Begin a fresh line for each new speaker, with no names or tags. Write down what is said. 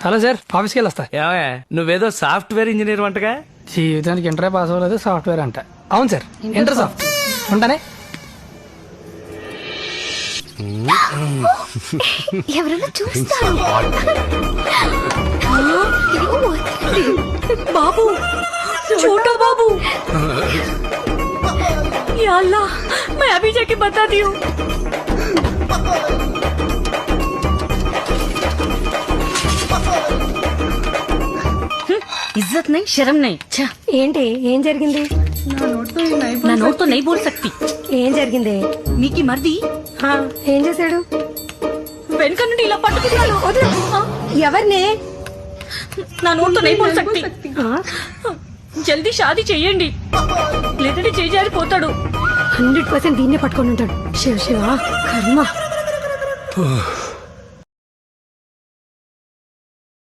Hello sir, ఆఫీస్కి వెళ్ళి వస్తా.
ఏమయ్య నువ్వేదో సాఫ్ట్వేర్ ఇంజనీర్ వంటగా?
జీవితానికి ఇంటరే పాస్ అవ్వలేదు, సాఫ్ట్వేర్ అంట. అవును సార్, ఇంటర్ సాఫ్ట్. ఉంటానే.
ఎవరైనా చూస్తారు.
बाबू, छोटा बाबू, या अल्लाह, मैं अभी जाके बताती हूँ. इज्जत नहीं, शर्म नहीं. अच्छा
ఏంటి ఏం జరిగింది?
నా నోట్తో नहीं बोल सकती.
ఏం జరిగింది?
మీకి మర్ది
ఏం చేశాడు?
వెనక నుండి ఇలా పట్టుకున్నాడు.
ఎవరిని?
నా నోట్తో नहीं बोल सकती. జల్దీ షాదీ చెయ్యండి, లేదంటే చేజారిపోతాడు.
100% దీన్నే పట్టుకొని ఉంటాడు. శివ శివ కర్మ.